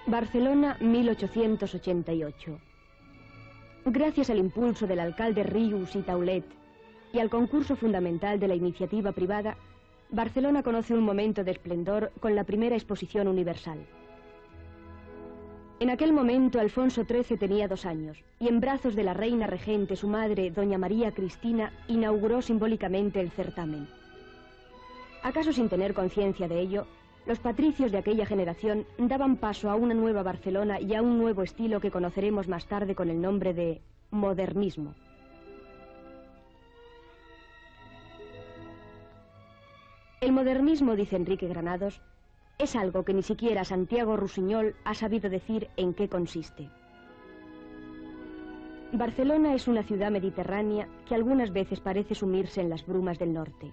Barcelona, 1888. Gracias al impulso del alcalde Rius y Taulet y al concurso fundamental de la iniciativa privada, Barcelona conoce un momento de esplendor con la primera exposición universal. En aquel momento Alfonso XIII tenía 2 años y en brazos de la reina regente, su madre, doña María Cristina, inauguró simbólicamente el certamen. ¿Acaso sin tener conciencia de ello, los patricios de aquella generación daban paso a una nueva Barcelona y a un nuevo estilo que conoceremos más tarde con el nombre de modernismo? El modernismo, dice Enrique Granados, es algo que ni siquiera Santiago Rusiñol ha sabido decir en qué consiste. Barcelona es una ciudad mediterránea que algunas veces parece sumirse en las brumas del norte.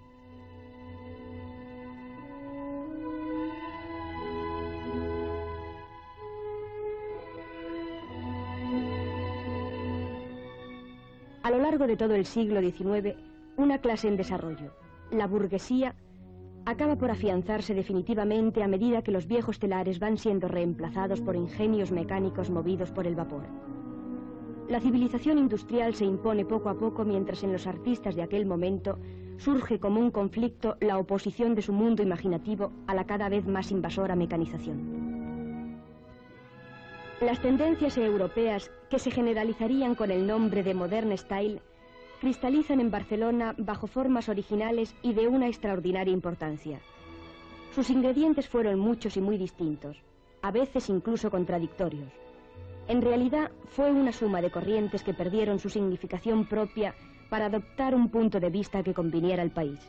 A lo largo de todo el siglo XIX, una clase en desarrollo, la burguesía, acaba por afianzarse definitivamente a medida que los viejos telares van siendo reemplazados por ingenios mecánicos movidos por el vapor. La civilización industrial se impone poco a poco mientras en los artistas de aquel momento surge como un conflicto la oposición de su mundo imaginativo a la cada vez más invasora mecanización. Las tendencias europeas, que se generalizarían con el nombre de Modern Style, cristalizan en Barcelona bajo formas originales y de una extraordinaria importancia. Sus ingredientes fueron muchos y muy distintos, a veces incluso contradictorios. En realidad, fue una suma de corrientes que perdieron su significación propia para adoptar un punto de vista que conviniera al país.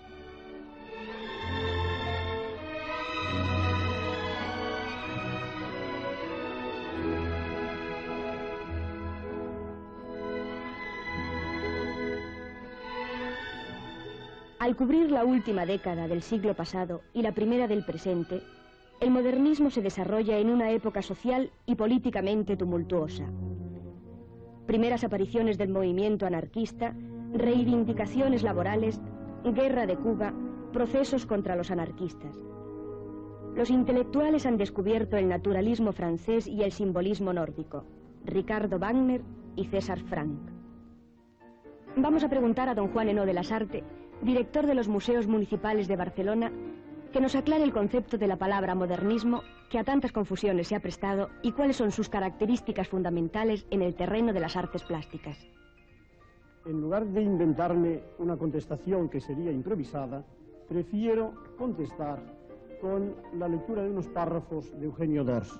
Al cubrir la última década del siglo pasado y la primera del presente, el modernismo se desarrolla en una época social y políticamente tumultuosa. Primeras apariciones del movimiento anarquista, reivindicaciones laborales, guerra de Cuba, procesos contra los anarquistas. Los intelectuales han descubierto el naturalismo francés y el simbolismo nórdico, Ricardo Wagner y César Franck. Vamos a preguntar a don Juan Henó de Lasarte, director de los Museos Municipales de Barcelona, que nos aclare el concepto de la palabra modernismo, que a tantas confusiones se ha prestado, y cuáles son sus características fundamentales en el terreno de las artes plásticas. En lugar de inventarme una contestación que sería improvisada, prefiero contestar con la lectura de unos párrafos de Eugenio d'Ors,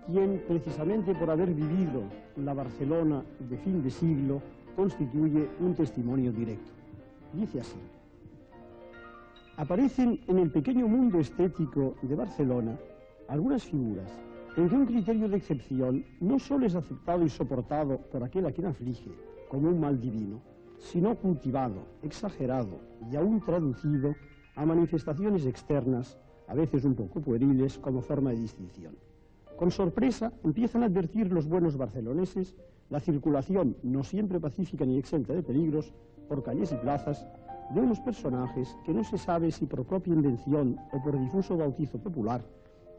quien, precisamente por haber vivido la Barcelona de fin de siglo, constituye un testimonio directo. Dice así: aparecen en el pequeño mundo estético de Barcelona algunas figuras en que un criterio de excepción no solo es aceptado y soportado por aquel a quien aflige como un mal divino, sino cultivado, exagerado y aún traducido a manifestaciones externas, a veces un poco pueriles, como forma de distinción. Con sorpresa empiezan a advertir los buenos barceloneses la circulación, no siempre pacífica ni exenta de peligros, por calles y plazas, de unos personajes que no se sabe si por propia invención o por difuso bautizo popular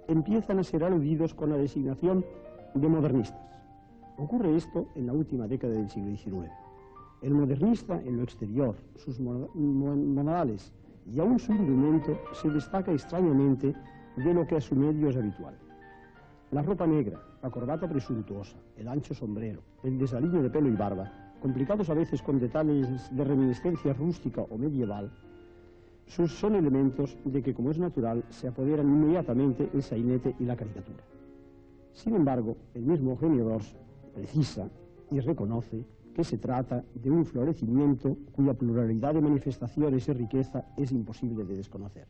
empiezan a ser aludidos con la designación de modernistas. Ocurre esto en la última década del siglo XIX. El modernista en lo exterior, sus modales y aún su indumento se destaca extrañamente de lo que a su medio es habitual. La ropa negra, la corbata presuntuosa, el ancho sombrero, el desaliño de pelo y barba, complicados a veces con detalles de reminiscencia rústica o medieval, son elementos de que, como es natural, se apoderan inmediatamente el sainete y la caricatura. Sin embargo, el mismo Eugenio d'Ors precisa y reconoce que se trata de un florecimiento cuya pluralidad de manifestaciones y riqueza es imposible de desconocer.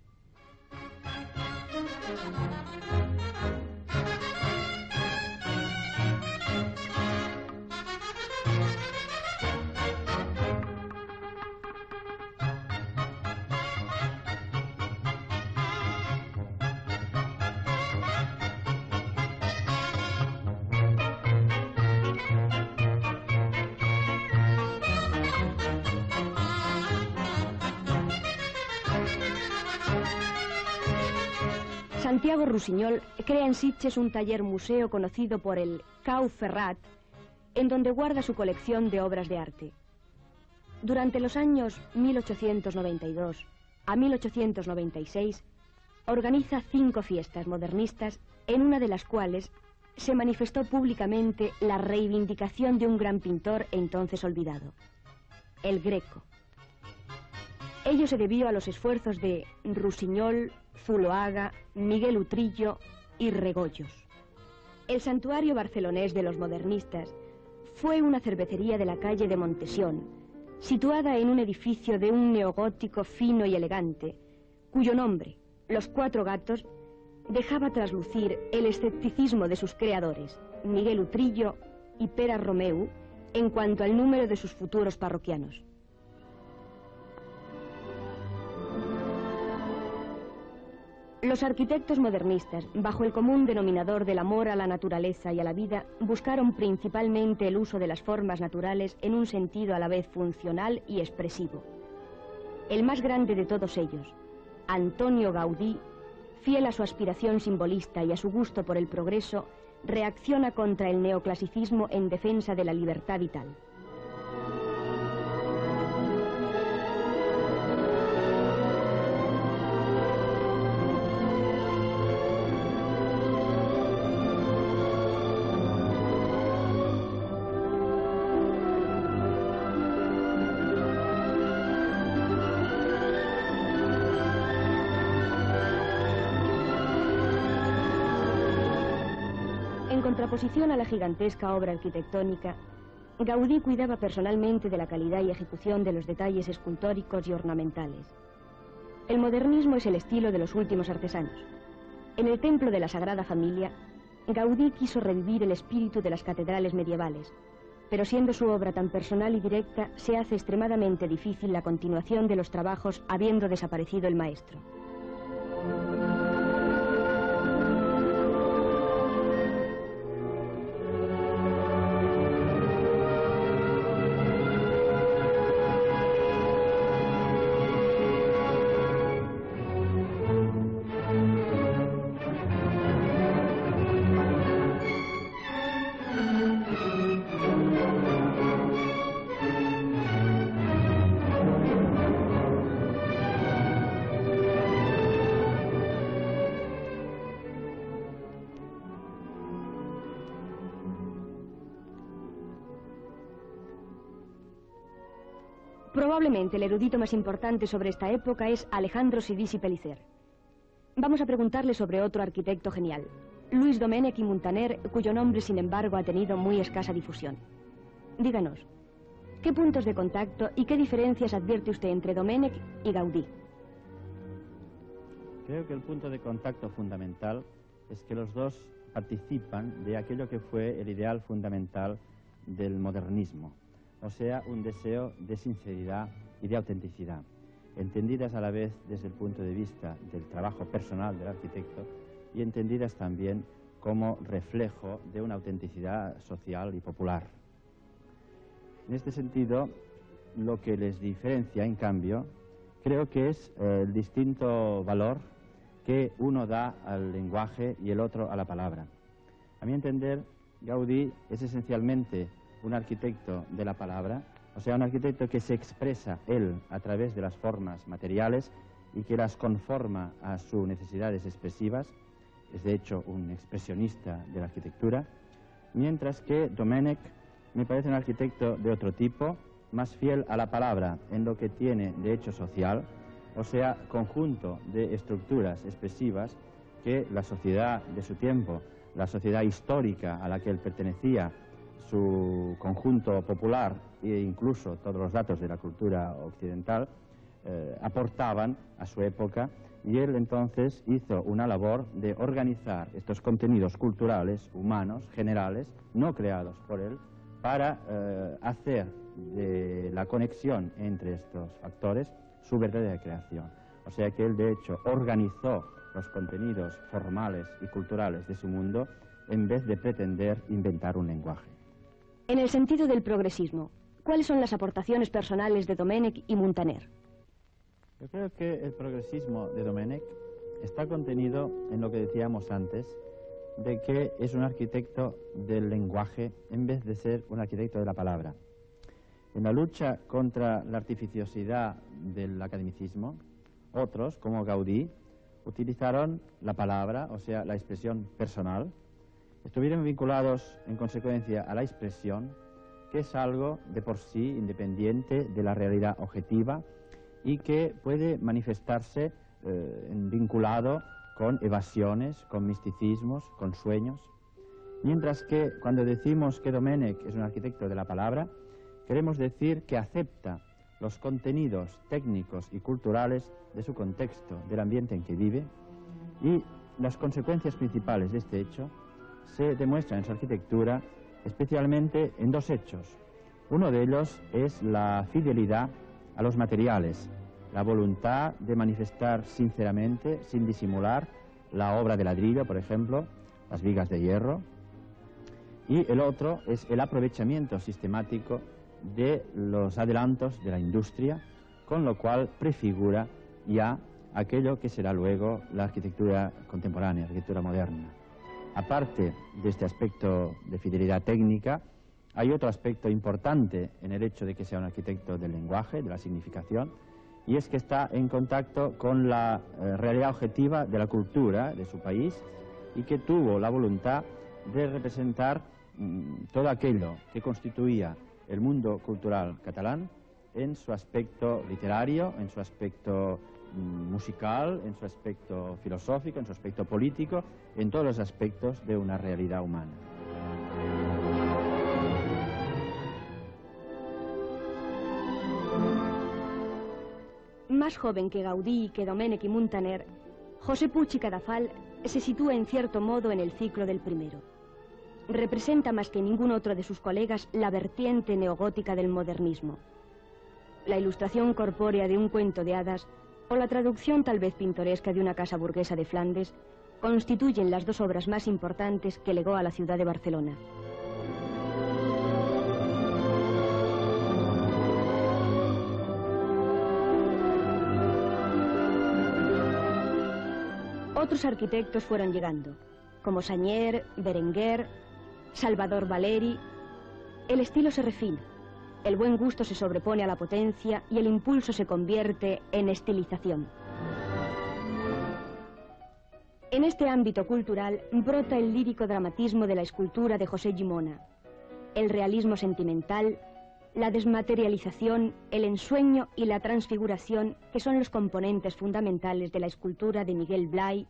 Santiago Rusiñol crea en Sitges un taller museo conocido por el Cau Ferrat, en donde guarda su colección de obras de arte. Durante los años 1892 a 1896, organiza 5 fiestas modernistas, en una de las cuales se manifestó públicamente la reivindicación de un gran pintor entonces olvidado, el Greco. Ello se debió a los esfuerzos de Rusiñol, Zuloaga, Miguel Utrillo y Regoyos. El santuario barcelonés de los modernistas fue una cervecería de la calle de Montesión, situada en un edificio de un neogótico fino y elegante, cuyo nombre, Los Cuatro Gatos, dejaba traslucir el escepticismo de sus creadores, Miguel Utrillo y Pere Romeu, en cuanto al número de sus futuros parroquianos. Los arquitectos modernistas, bajo el común denominador del amor a la naturaleza y a la vida, buscaron principalmente el uso de las formas naturales en un sentido a la vez funcional y expresivo. El más grande de todos ellos, Antonio Gaudí, fiel a su aspiración simbolista y a su gusto por el progreso, reacciona contra el neoclasicismo en defensa de la libertad vital. En contraposición a la gigantesca obra arquitectónica, Gaudí cuidaba personalmente de la calidad y ejecución de los detalles escultóricos y ornamentales. El modernismo es el estilo de los últimos artesanos. En el templo de la Sagrada Familia, Gaudí quiso revivir el espíritu de las catedrales medievales, pero siendo su obra tan personal y directa, se hace extremadamente difícil la continuación de los trabajos habiendo desaparecido el maestro. Probablemente el erudito más importante sobre esta época es Alejandro Sidis Pellicer. Vamos a preguntarle sobre otro arquitecto genial, Luis Domènech i Muntaner, cuyo nombre, sin embargo, ha tenido muy escasa difusión. Díganos, ¿qué puntos de contacto y qué diferencias advierte usted entre Domènech y Gaudí? Creo que el punto de contacto fundamental es que los dos participan de aquello que fue el ideal fundamental del modernismo, o sea, un deseo de sinceridad y de autenticidad, entendidas a la vez desde el punto de vista del trabajo personal del arquitecto y entendidas también como reflejo de una autenticidad social y popular. En este sentido, lo que les diferencia, en cambio, creo que es el distinto valor que uno da al lenguaje y el otro a la palabra. A mi entender, Gaudí es esencialmente un arquitecto de la palabra, o sea, un arquitecto que se expresa él a través de las formas materiales y que las conforma a sus necesidades expresivas. Es de hecho un expresionista de la arquitectura, mientras que Domènech me parece un arquitecto de otro tipo, más fiel a la palabra en lo que tiene de hecho social, o sea, conjunto de estructuras expresivas que la sociedad de su tiempo, la sociedad histórica a la que él pertenecía, su conjunto popular e incluso todos los datos de la cultura occidental aportaban a su época, y él entonces hizo una labor de organizar estos contenidos culturales, humanos, generales, no creados por él, para hacer de la conexión entre estos factores su verdadera creación. O sea que él de hecho organizó los contenidos formales y culturales de su mundo en vez de pretender inventar un lenguaje. En el sentido del progresismo, ¿cuáles son las aportaciones personales de Domènech y Muntaner? Yo creo que el progresismo de Domènech está contenido en lo que decíamos antes, de que es un arquitecto del lenguaje en vez de ser un arquitecto de la palabra. En la lucha contra la artificiosidad del academicismo, otros, como Gaudí, utilizaron la palabra, o sea, la expresión personal. Estuvieron vinculados, en consecuencia, a la expresión, que es algo de por sí independiente de la realidad objetiva y que puede manifestarse vinculado con evasiones, con misticismos, con sueños. Mientras que cuando decimos que Domènech es un arquitecto de la palabra, queremos decir que acepta los contenidos técnicos y culturales de su contexto, del ambiente en que vive, y las consecuencias principales de este hecho se demuestran en su arquitectura especialmente en dos hechos. Uno de ellos es la fidelidad a los materiales, la voluntad de manifestar sinceramente, sin disimular, la obra de ladrillo, por ejemplo, las vigas de hierro, y el otro es el aprovechamiento sistemático de los adelantos de la industria, con lo cual prefigura ya aquello que será luego la arquitectura contemporánea, la arquitectura moderna. Aparte de este aspecto de fidelidad técnica, hay otro aspecto importante en el hecho de que sea un arquitecto del lenguaje, de la significación, y es que está en contacto con la realidad objetiva de la cultura de su país y que tuvo la voluntad de representar todo aquello que constituía el mundo cultural catalán en su aspecto literario, en su aspecto musical, en su aspecto filosófico, en su aspecto político, en todos los aspectos de una realidad humana. Más joven que Gaudí y que Domènech y Muntaner, José Puig y Cadafal se sitúa en cierto modo en el ciclo del primero. Representa más que ningún otro de sus colegas la vertiente neogótica del modernismo. La ilustración corpórea de un cuento de hadas o la traducción tal vez pintoresca de una casa burguesa de Flandes constituyen las dos obras más importantes que legó a la ciudad de Barcelona. Otros arquitectos fueron llegando, como Sagnier, Berenguer, Salvador Valeri. El estilo se refina, el buen gusto se sobrepone a la potencia y el impulso se convierte en estilización. En este ámbito cultural brota el lírico dramatismo de la escultura de José Llimona, el realismo sentimental, la desmaterialización, el ensueño y la transfiguración, que son los componentes fundamentales de la escultura de Miguel Blay,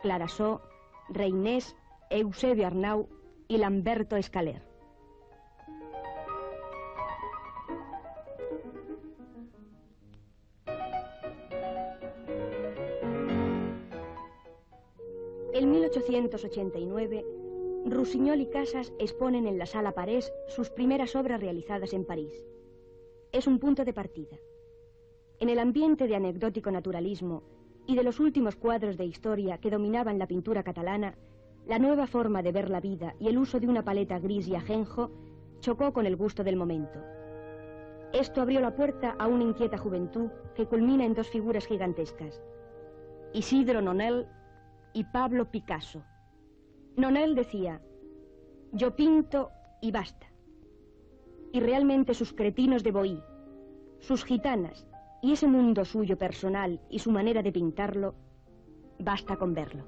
Clarasó, Reinés, Eusebio Arnau y Lamberto Escaler. En 1889, Rossinyol y Casas exponen en la Sala Parés sus primeras obras realizadas en París. Es un punto de partida. En el ambiente de anecdótico naturalismo y de los últimos cuadros de historia que dominaban la pintura catalana, la nueva forma de ver la vida y el uso de una paleta gris y ajenjo chocó con el gusto del momento. Esto abrió la puerta a una inquieta juventud que culmina en dos figuras gigantescas, Isidro Nonel y Pablo Picasso. Nonel decía: yo pinto y basta. Y realmente sus cretinos de Boí, sus gitanas y ese mundo suyo personal y su manera de pintarlo, basta con verlo.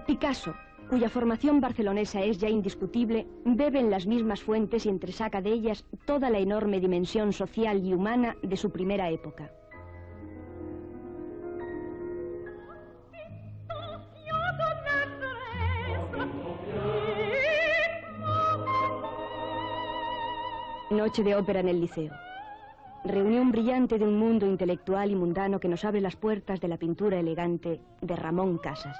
Picasso, cuya formación barcelonesa es ya indiscutible, bebe en las mismas fuentes y entresaca de ellas toda la enorme dimensión social y humana de su primera época. Noche de ópera en el Liceo. Reunión brillante de un mundo intelectual y mundano que nos abre las puertas de la pintura elegante de Ramón Casas.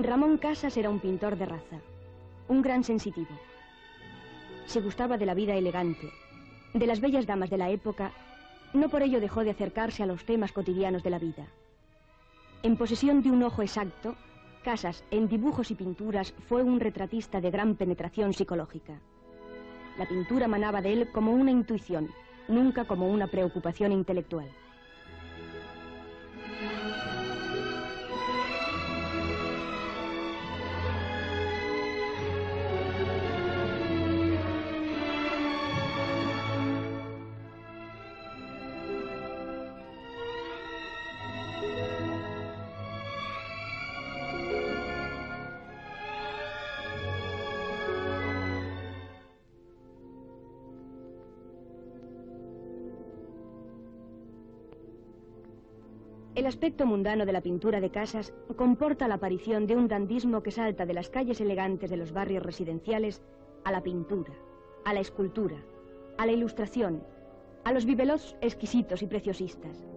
Ramón Casas era un pintor de raza, un gran sensitivo. Se gustaba de la vida elegante, de las bellas damas de la época. No por ello dejó de acercarse a los temas cotidianos de la vida. En posesión de un ojo exacto, Casas, en dibujos y pinturas, fue un retratista de gran penetración psicológica. La pintura manaba de él como una intuición, nunca como una preocupación intelectual. El aspecto mundano de la pintura de Casas comporta la aparición de un dandismo que salta de las calles elegantes de los barrios residenciales a la pintura, a la escultura, a la ilustración, a los bibelots exquisitos y preciosistas.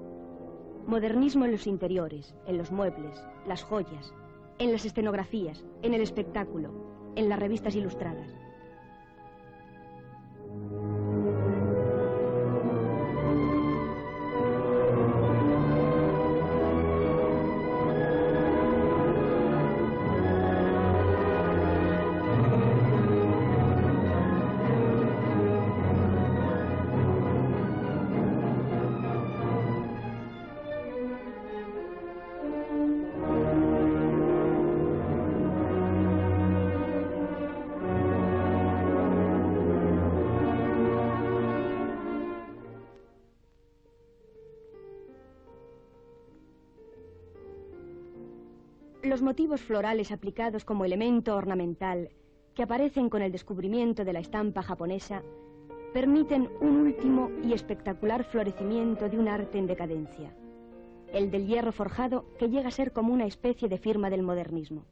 Modernismo en los interiores, en los muebles, las joyas, en las escenografías, en el espectáculo, en las revistas ilustradas. Los motivos florales aplicados como elemento ornamental, que aparecen con el descubrimiento de la estampa japonesa, permiten un último y espectacular florecimiento de un arte en decadencia, el del hierro forjado, que llega a ser como una especie de firma del modernismo.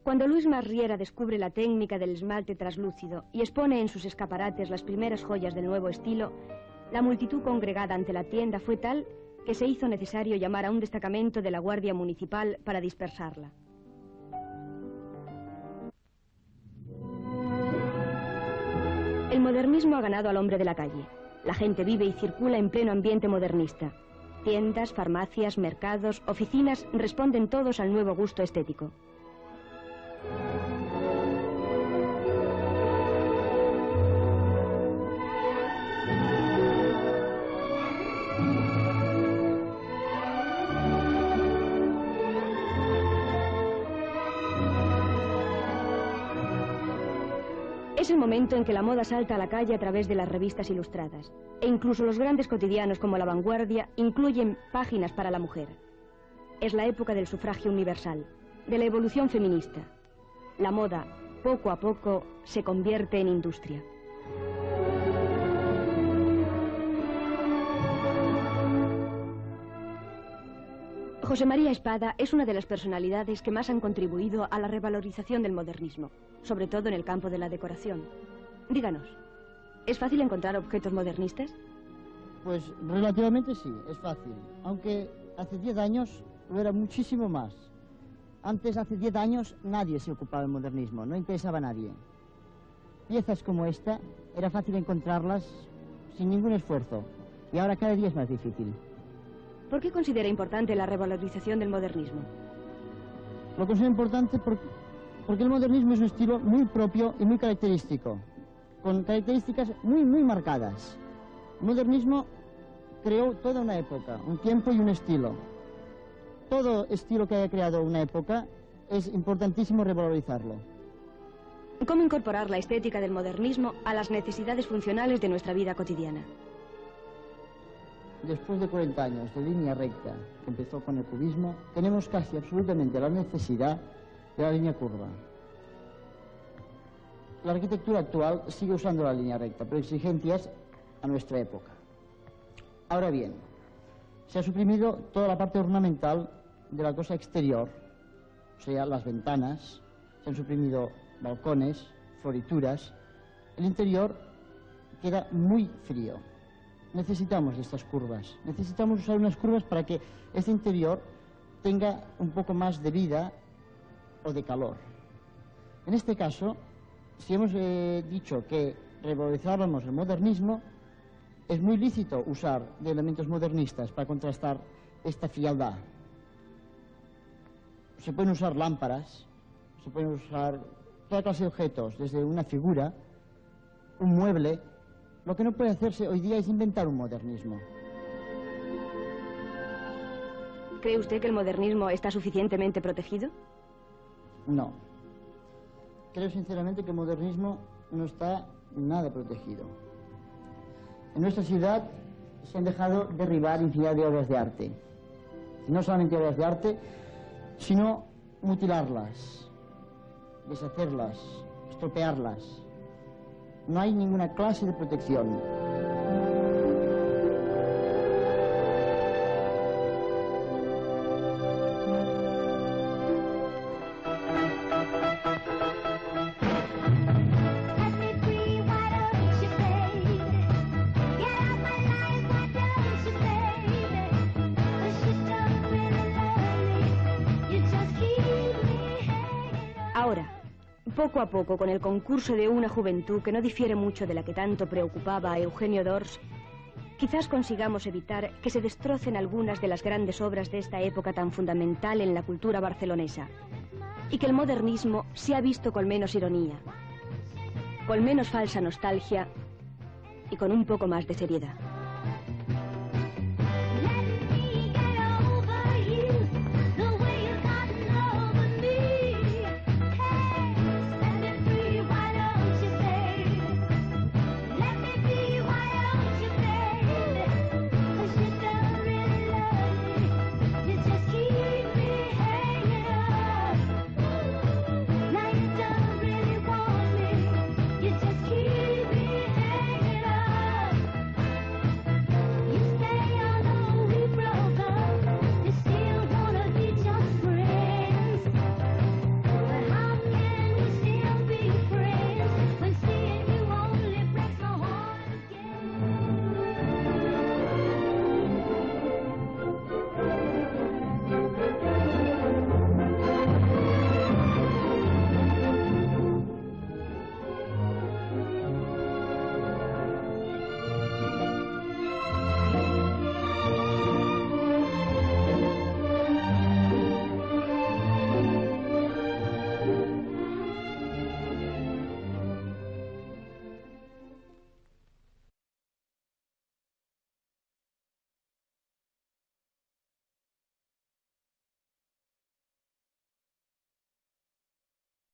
Cuando Luis Masriera descubre la técnica del esmalte traslúcido y expone en sus escaparates las primeras joyas del nuevo estilo, la multitud congregada ante la tienda fue tal que se hizo necesario llamar a un destacamento de la Guardia Municipal para dispersarla. El modernismo ha ganado al hombre de la calle. La gente vive y circula en pleno ambiente modernista. Tiendas, farmacias, mercados, oficinas responden todos al nuevo gusto estético. Es el momento en que la moda salta a la calle a través de las revistas ilustradas. E incluso los grandes cotidianos como La Vanguardia incluyen páginas para la mujer. Es la época del sufragio universal, de la evolución feminista. La moda, poco a poco, se convierte en industria. José María Espada es una de las personalidades que más han contribuido a la revalorización del modernismo, sobre todo en el campo de la decoración. Díganos, ¿es fácil encontrar objetos modernistas? Pues relativamente sí, es fácil, aunque hace 10 años lo era muchísimo más. Antes, hace 10 años, nadie se ocupaba del modernismo, no interesaba a nadie. Piezas como esta, era fácil encontrarlas sin ningún esfuerzo, y ahora cada día es más difícil. ¿Por qué considera importante la revalorización del modernismo? Lo considero importante porque el modernismo es un estilo muy propio y muy característico, con características muy marcadas. El modernismo creó toda una época, un tiempo y un estilo. Todo estilo que haya creado una época es importantísimo revalorizarlo. ¿Cómo incorporar la estética del modernismo a las necesidades funcionales de nuestra vida cotidiana? Después de 40 años de línea recta, que empezó con el cubismo, tenemos casi absolutamente la necesidad de la línea curva. la arquitectura actual sigue usando la línea recta, pero exigencias a nuestra época. Ahora bien, se ha suprimido toda la parte ornamental de la cosa exterior, o sea, las ventanas, se han suprimido balcones, florituras. El interior queda muy frío. Necesitamos de estas curvas, necesitamos usar unas curvas para que este interior tenga un poco más de vida o de calor. En este caso, si hemos dicho que revalorizábamos el modernismo, es muy lícito usar de elementos modernistas para contrastar esta frialdad. Se pueden usar lámparas, se pueden usar toda clase de objetos, desde una figura, un mueble. Lo que no puede hacerse hoy día es inventar un modernismo. ¿Cree usted que el modernismo está suficientemente protegido? No. Creo sinceramente que el modernismo no está nada protegido. En nuestra ciudad se han dejado derribar infinidad de obras de arte. Y no solamente obras de arte, sino mutilarlas, deshacerlas, estropearlas. No hay ninguna clase de protección. Ahora, poco a poco, con el concurso de una juventud que no difiere mucho de la que tanto preocupaba a Eugenio d'Ors, quizás consigamos evitar que se destrocen algunas de las grandes obras de esta época tan fundamental en la cultura barcelonesa, y que el modernismo sea visto con menos ironía, con menos falsa nostalgia y con un poco más de seriedad.